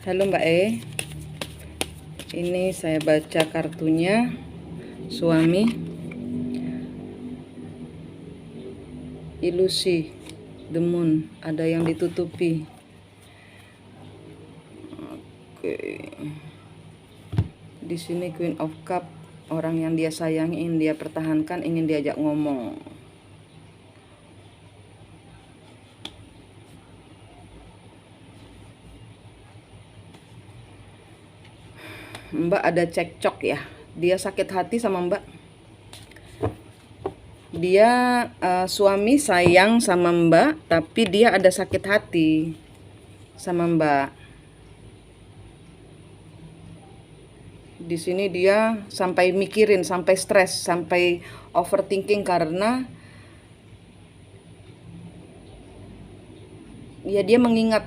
Halo Mbak ini saya baca kartunya suami, ilusi, the moon, ada yang ditutupi. Oke. Di sini Queen of Cup, orang yang dia sayangi, ingin dia pertahankan, ingin diajak ngomong. Mbak ada cekcok ya, dia sakit hati sama Mbak. Dia suami sayang sama Mbak, tapi dia ada sakit hati sama Mbak. Di sini dia sampai mikirin, sampai stres, sampai overthinking karena ya dia mengingat,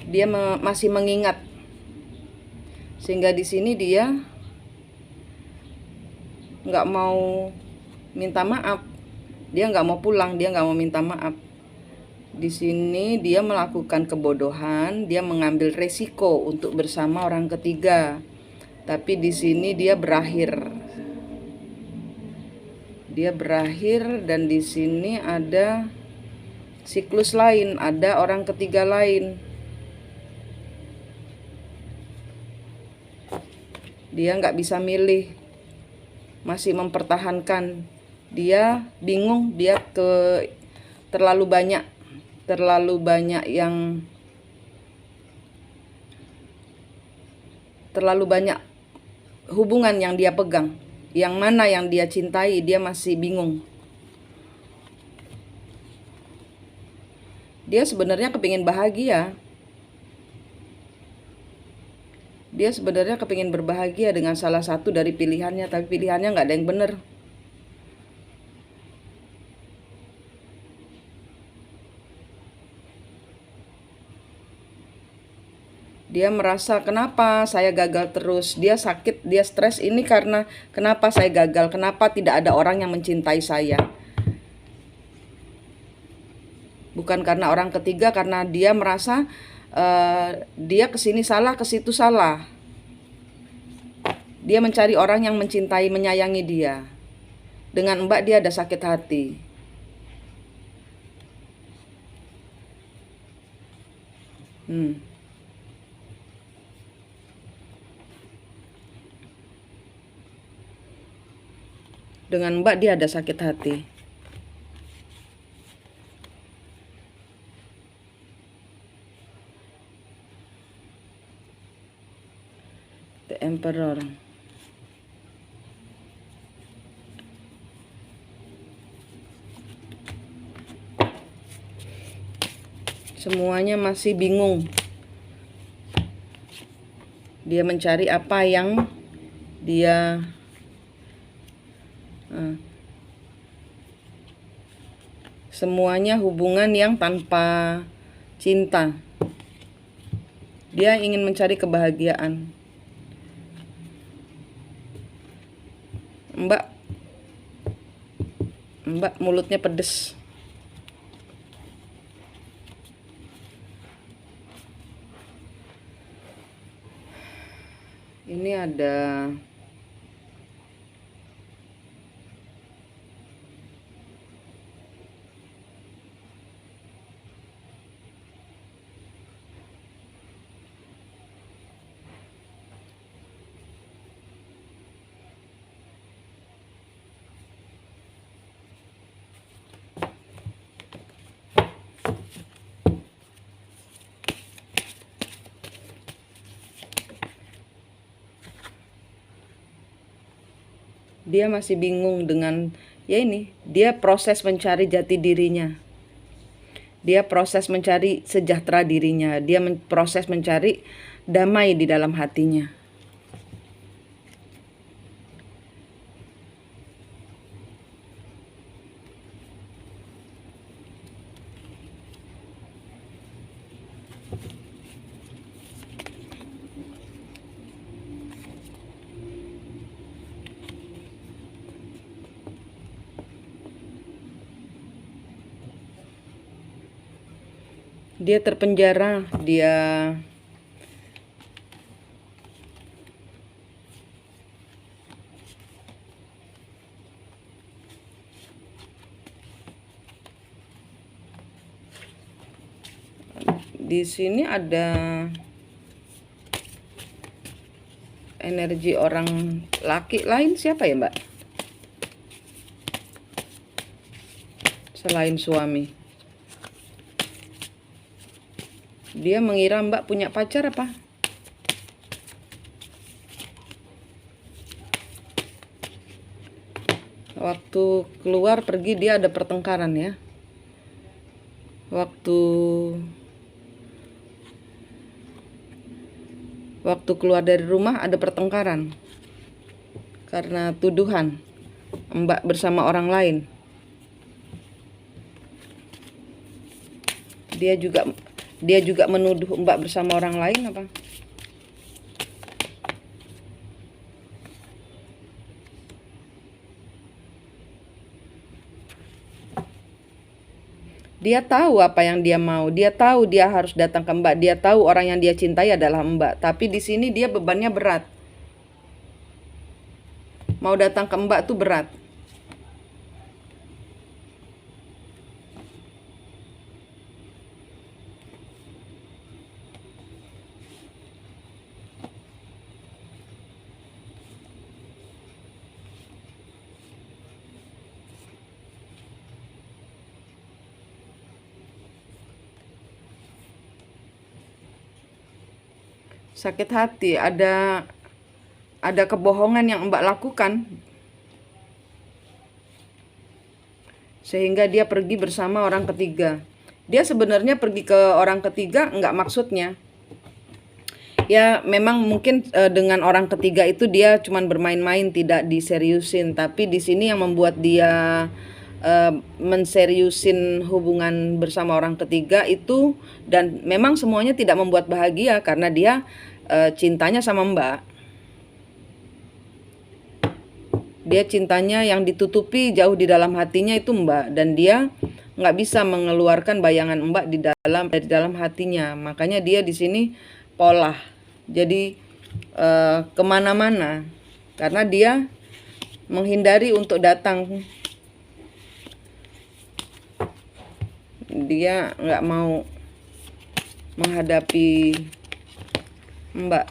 dia masih mengingat, sehingga di sini dia nggak mau minta maaf, dia nggak mau pulang, dia nggak mau minta maaf. Di sini dia melakukan kebodohan, dia mengambil resiko untuk bersama orang ketiga, tapi di sini dia berakhir. Dan di sini ada siklus lain, ada orang ketiga lain. Dia nggak bisa milih, masih mempertahankan. Dia bingung, dia terlalu banyak hubungan yang dia pegang. Yang mana yang dia cintai, dia masih bingung. Dia sebenarnya kepingin bahagia. Dia sebenarnya kepingin berbahagia dengan salah satu dari pilihannya, tapi pilihannya nggak ada yang benar. Dia merasa, kenapa saya gagal terus? Dia sakit, dia stres ini karena kenapa saya gagal? Kenapa tidak ada orang yang mencintai saya? Bukan karena orang ketiga, karena dia merasa dia kesini salah, ke situ salah. Dia mencari orang yang mencintai, menyayangi dia. Dengan Mbak dia ada sakit hati. Dengan Mbak dia ada sakit hati. The Emperor. Semuanya masih bingung. Dia mencari apa yang dia semuanya hubungan yang tanpa cinta. Dia ingin mencari kebahagiaan. Mbak mulutnya pedes. Ini ada dia masih bingung dengan ini, dia proses mencari jati dirinya. Dia proses mencari sejahtera dirinya, dia proses mencari damai di dalam hatinya. Dia terpenjara, dia Di sini ada energi orang laki lain, siapa ya Mbak? Selain suami. Dia mengira Mbak punya pacar apa? Waktu keluar pergi dia ada pertengkaran ya. Waktu keluar dari rumah ada pertengkaran karena tuduhan Mbak bersama orang lain. Dia juga menuduh Mbak bersama orang lain apa? Dia tahu apa yang dia mau. Dia tahu dia harus datang ke Mbak. Dia tahu orang yang dia cintai adalah Mbak. Tapi di sini dia bebannya berat. Mau datang ke Mbak tuh berat. Sakit hati, ada kebohongan yang Mbak lakukan sehingga dia pergi bersama orang ketiga. Dia sebenarnya pergi ke orang ketiga enggak maksudnya. Ya memang mungkin dengan orang ketiga itu dia cuman bermain-main, tidak diseriusin. Tapi di sini yang membuat dia menseriusin hubungan bersama orang ketiga itu, dan memang semuanya tidak membuat bahagia karena dia cintanya sama Mbak. Dia cintanya yang ditutupi jauh di dalam hatinya itu Mbak, dan dia nggak bisa mengeluarkan bayangan Mbak dari dalam hatinya. Makanya dia di sini polah, jadi kemana-mana karena dia menghindari untuk datang. Dia nggak mau menghadapi Mbak.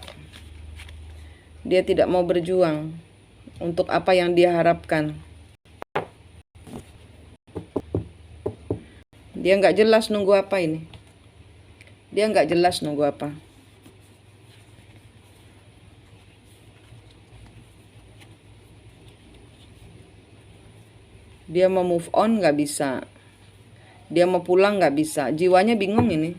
Dia tidak mau berjuang untuk apa yang dia harapkan. Dia nggak jelas nunggu apa ini. Dia nggak jelas nunggu apa. Dia mau move on nggak bisa. Dia mau pulang nggak bisa. Jiwanya bingung ini.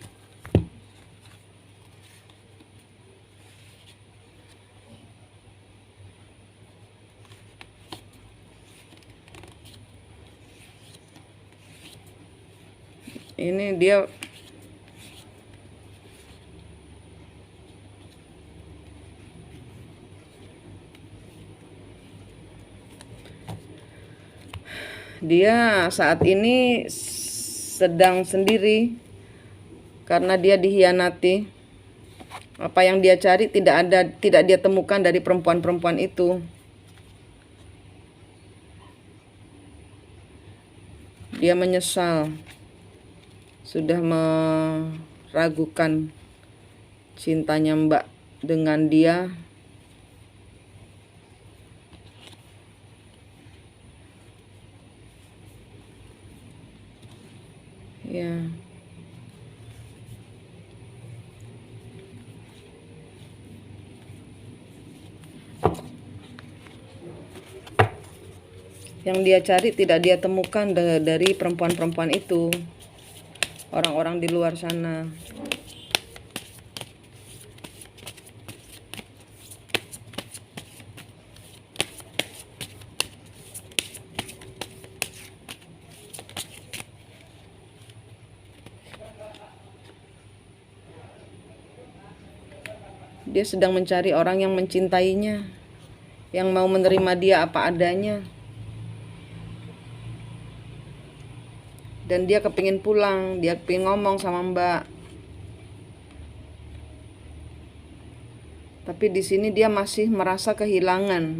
Ini dia saat ini sedang sendiri karena dia dihianati. Apa yang dia cari tidak dia temukan dari perempuan-perempuan itu. Dia menyesal sudah meragukan cintanya Mbak dengan dia. Ya. Yang dia cari tidak dia temukan dari perempuan-perempuan itu. Orang-orang di luar sana. Dia sedang mencari orang yang mencintainya, yang mau menerima dia apa adanya. Dan dia kepingin pulang, dia kepingin ngomong sama Mbak. Tapi di sini dia masih merasa kehilangan,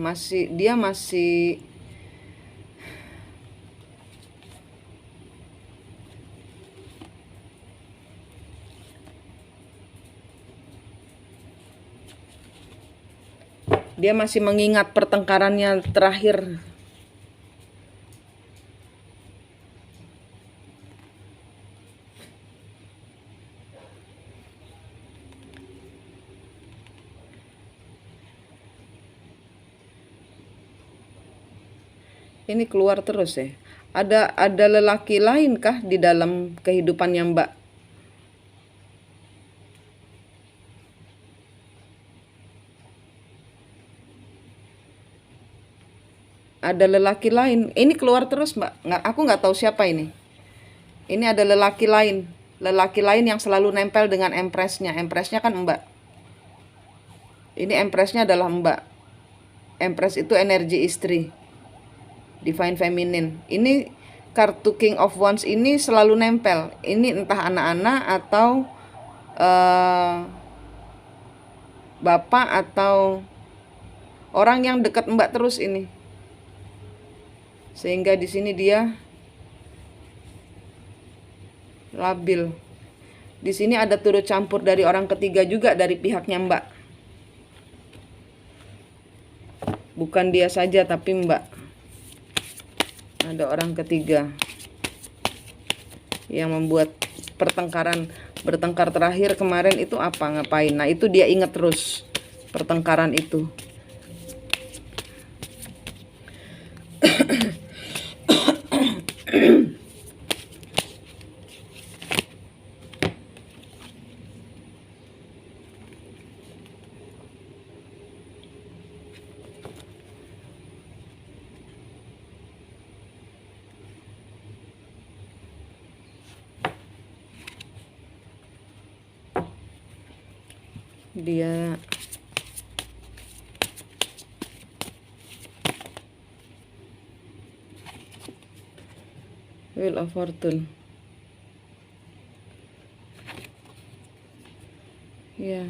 dia masih Dia masih mengingat pertengkarannya terakhir. Ini keluar terus ya. Ada lelaki lain kah di dalam kehidupannya Mbak? Ada lelaki lain. Ini keluar terus Mbak. Aku nggak tahu siapa ini. Ini ada lelaki lain. Lelaki lain yang selalu nempel dengan empresnya. Empresnya kan Mbak. Ini empresnya adalah Mbak. Empress itu energi istri. Divine Feminine. Ini kartu King of Wands ini selalu nempel. Ini entah anak-anak atau bapak atau orang yang dekat Mbak terus ini. Sehingga di sini dia labil. Di sini ada turut campur dari orang ketiga juga dari pihaknya Mbak. Bukan dia saja tapi Mbak. Ada orang ketiga yang membuat bertengkar terakhir kemarin itu apa, ngapain. Nah itu dia ingat terus pertengkaran itu. Dia Wheel of Fortune. Ya,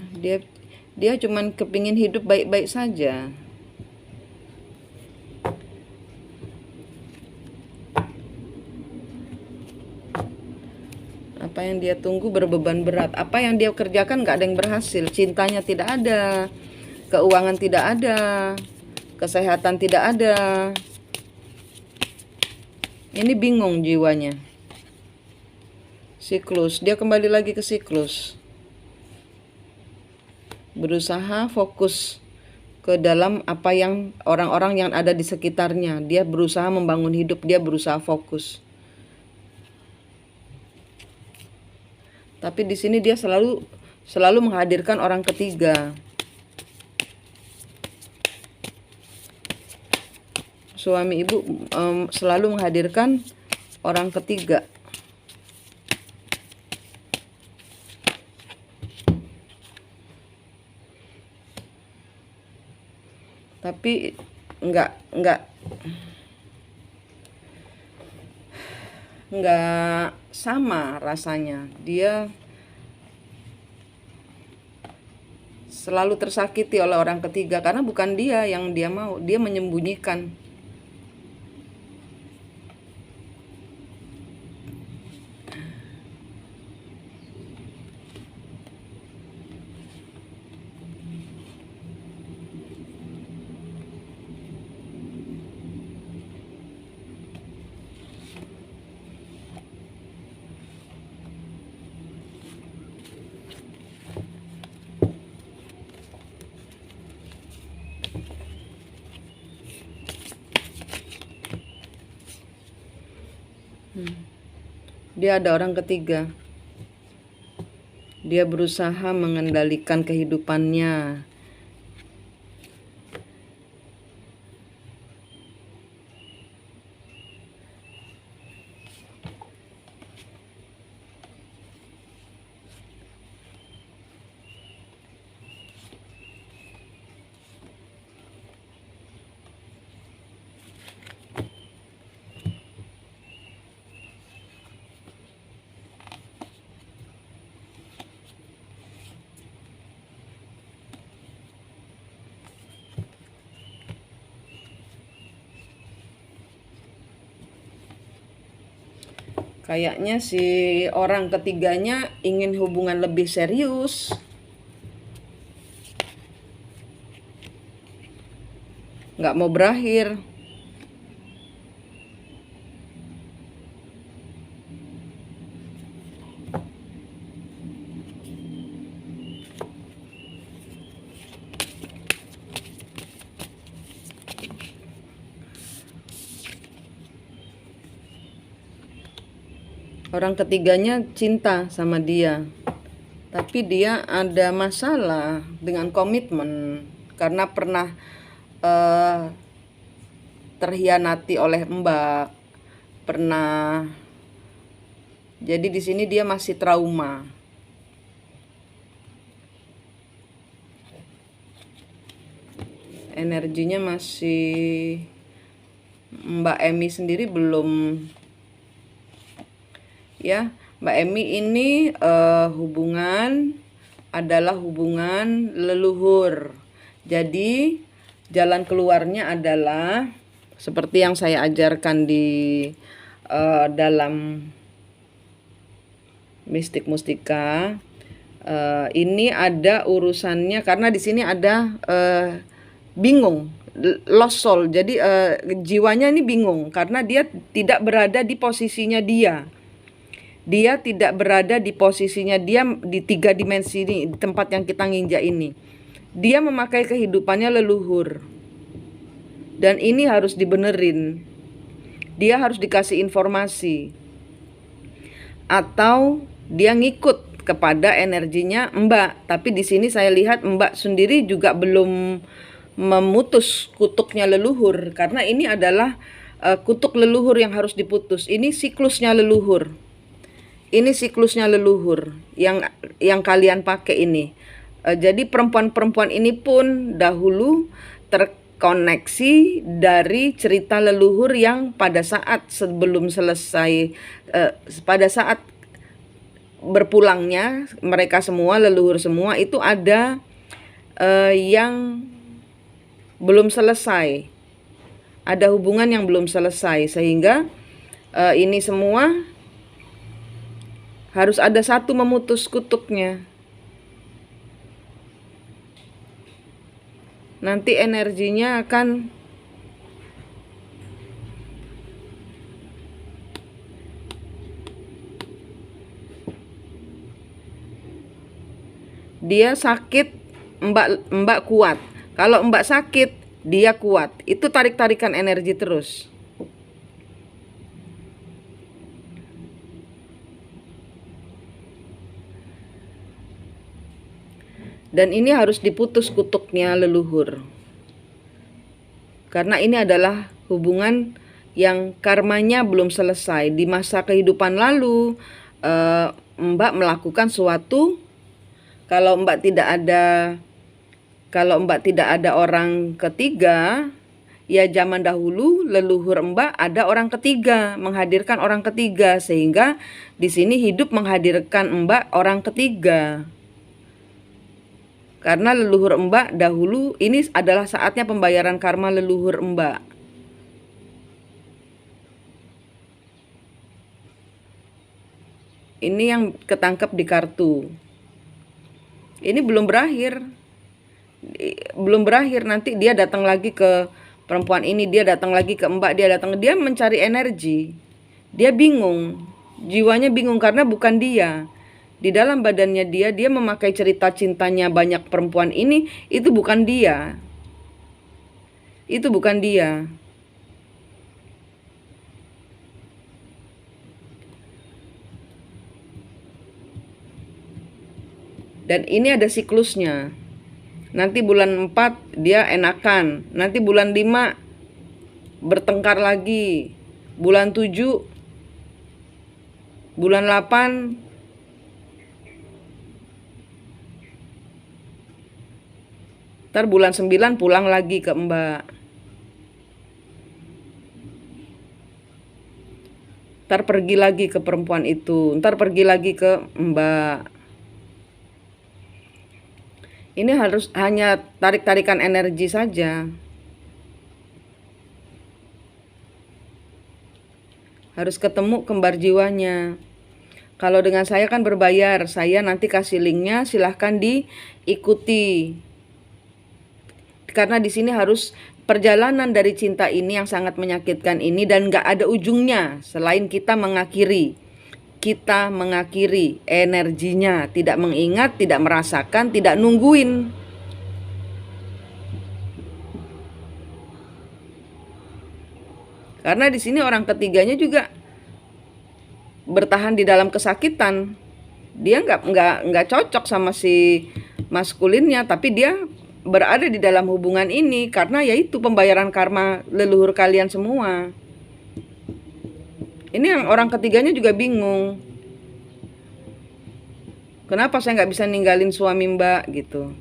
dia cuman kepingin hidup baik-baik saja. Apa yang dia tunggu berbeban berat. Apa yang dia kerjakan gak ada yang berhasil. Cintanya tidak ada, keuangan tidak ada, kesehatan tidak ada. Ini bingung jiwanya. Siklus, dia kembali lagi ke siklus. Berusaha fokus ke dalam apa yang orang-orang yang ada di sekitarnya. Dia berusaha membangun hidup, dia berusaha fokus. Tapi di sini dia selalu menghadirkan orang ketiga. Suami ibu selalu menghadirkan orang ketiga. Tapi enggak sama rasanya. Dia selalu tersakiti oleh orang ketiga karena bukan dia yang dia mau, dia menyembunyikan. Dia ada orang ketiga. Dia berusaha mengendalikan kehidupannya. Kayaknya si orang ketiganya ingin hubungan lebih serius. nggak mau berakhir. Orang ketiganya cinta sama dia, tapi dia ada masalah dengan komitmen karena pernah terhianati oleh Mbak, pernah. Jadi di sini dia masih trauma. Energinya masih, Mbak Emi sendiri belum. Ya, Mbak Emi ini hubungan adalah hubungan leluhur. Jadi jalan keluarnya adalah seperti yang saya ajarkan di dalam mistik mustika. Ini ada urusannya karena di sini ada bingung, lost soul. Jadi jiwanya ini bingung karena dia tidak berada di posisinya dia. Dia tidak berada di posisinya dia di 3 dimensi ini, di tempat yang kita nginjak ini. Dia memakai kehidupannya leluhur. Dan ini harus dibenerin. Dia harus dikasih informasi. Atau dia ngikut kepada energinya Mbak. Tapi di sini saya lihat Mbak sendiri juga belum memutus kutuknya leluhur. Karena ini adalah kutuk leluhur yang harus diputus. Ini siklusnya leluhur. Ini siklusnya leluhur yang kalian pakai ini. Jadi perempuan-perempuan ini pun dahulu terkoneksi dari cerita leluhur yang pada saat sebelum selesai, pada saat berpulangnya mereka semua, leluhur semua itu ada yang belum selesai. Ada hubungan yang belum selesai sehingga ini semua harus ada satu memutus kutuknya. Nanti energinya akan dia sakit, Mbak kuat. Kalau Mbak sakit, dia kuat. Itu tarik-tarikan energi terus. Dan ini harus diputus kutuknya leluhur. Karena ini adalah hubungan yang karmanya belum selesai. Di masa kehidupan lalu, Mbak melakukan suatu, kalau Mbak tidak ada orang ketiga, ya zaman dahulu leluhur Mbak ada orang ketiga, menghadirkan orang ketiga, sehingga di sini hidup menghadirkan Mbak orang ketiga. Karena leluhur Mbak dahulu, ini adalah saatnya pembayaran karma leluhur Mbak. Ini yang ketangkep di kartu. Ini belum berakhir. Belum berakhir, nanti dia datang lagi ke perempuan ini, dia datang lagi ke Mbak, dia mencari energi. Dia bingung. Jiwanya bingung karena bukan dia. Di dalam badannya dia memakai cerita cintanya banyak perempuan ini, itu bukan dia. Itu bukan dia. Dan ini ada siklusnya. Nanti bulan 4 dia enakan. Nanti bulan 5 bertengkar lagi. Bulan 7, bulan 8 ntar bulan 9 pulang lagi ke Mbak. Ntar pergi lagi ke perempuan itu. Ntar pergi lagi ke Mbak. Ini harus hanya tarik-tarikan energi saja. Harus ketemu kembar jiwanya. Kalau dengan saya kan berbayar. Saya nanti kasih linknya, silahkan diikuti. Karena di sini harus perjalanan dari cinta ini yang sangat menyakitkan ini dan gak ada ujungnya selain kita mengakhiri. Kita mengakhiri energinya, tidak mengingat, tidak merasakan, tidak nungguin. Karena di sini orang ketiganya juga bertahan di dalam kesakitan. Dia nggak cocok sama si maskulinnya, tapi dia berada di dalam hubungan ini karena yaitu pembayaran karma leluhur kalian semua. Ini yang orang ketiganya juga bingung. Kenapa saya nggak bisa ninggalin suami Mbak gitu.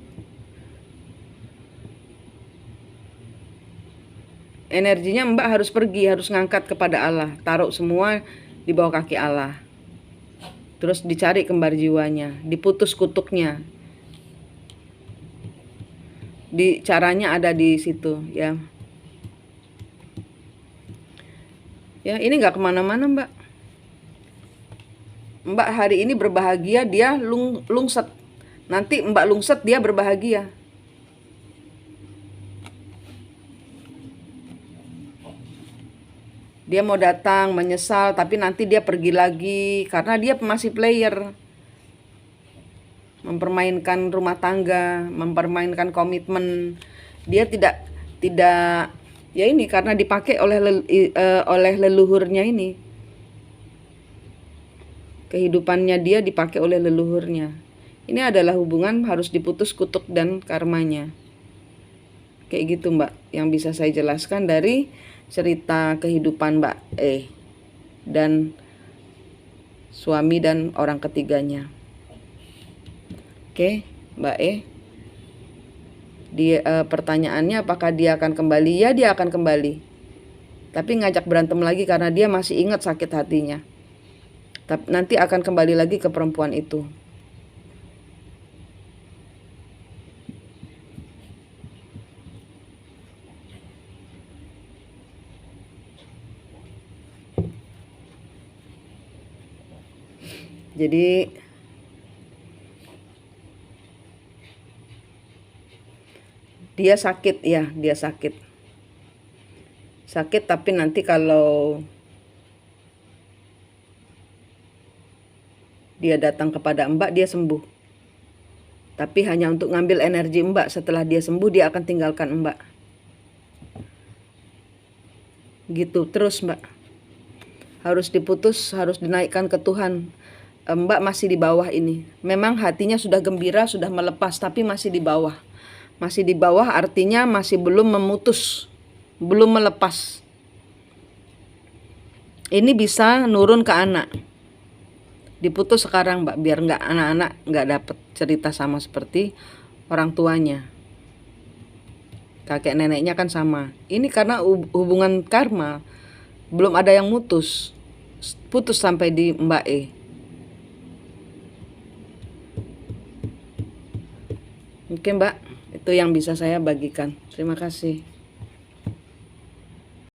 Energinya Mbak harus pergi, harus ngangkat kepada Allah, taruh semua di bawah kaki Allah. Terus dicari kembar jiwanya, diputus kutuknya. Caranya ada di situ ya. Ya ini nggak kemana-mana Mbak. Mbak hari ini berbahagia, dia lungset. Nanti Mbak lungset, dia berbahagia. Dia mau datang, menyesal, tapi nanti dia pergi lagi karena dia masih player. Mempermainkan rumah tangga, mempermainkan komitmen. Dia tidak ya ini karena dipakai oleh leluhurnya ini. Kehidupannya dia dipakai oleh leluhurnya. Ini adalah hubungan harus diputus kutuk dan karmanya. Kayak gitu Mbak, yang bisa saya jelaskan dari cerita kehidupan Mbak E dan suami dan orang ketiganya. Oke, Mbak E. Pertanyaannya apakah dia akan kembali? Ya, dia akan kembali. Tapi ngajak berantem lagi karena dia masih ingat sakit hatinya. Tapi nanti akan kembali lagi ke perempuan itu. Jadi dia sakit ya, dia sakit. Sakit tapi nanti kalau dia datang kepada Mbak dia sembuh. Tapi hanya untuk ngambil energi Mbak, setelah dia sembuh dia akan tinggalkan Mbak. Gitu terus Mbak. Harus diputus, harus dinaikkan ke Tuhan. Mbak masih di bawah ini. Memang hatinya sudah gembira, sudah melepas, tapi masih di bawah. Masih di bawah artinya masih belum memutus, belum melepas. Ini bisa nurun ke anak. Diputus sekarang Mbak, biar anak-anak nggak dapet cerita sama seperti orang tuanya. Kakek neneknya kan sama. Ini karena hubungan karma, belum ada yang putus sampai di Mbak E. Oke Mbak, itu yang bisa saya bagikan. Terima kasih.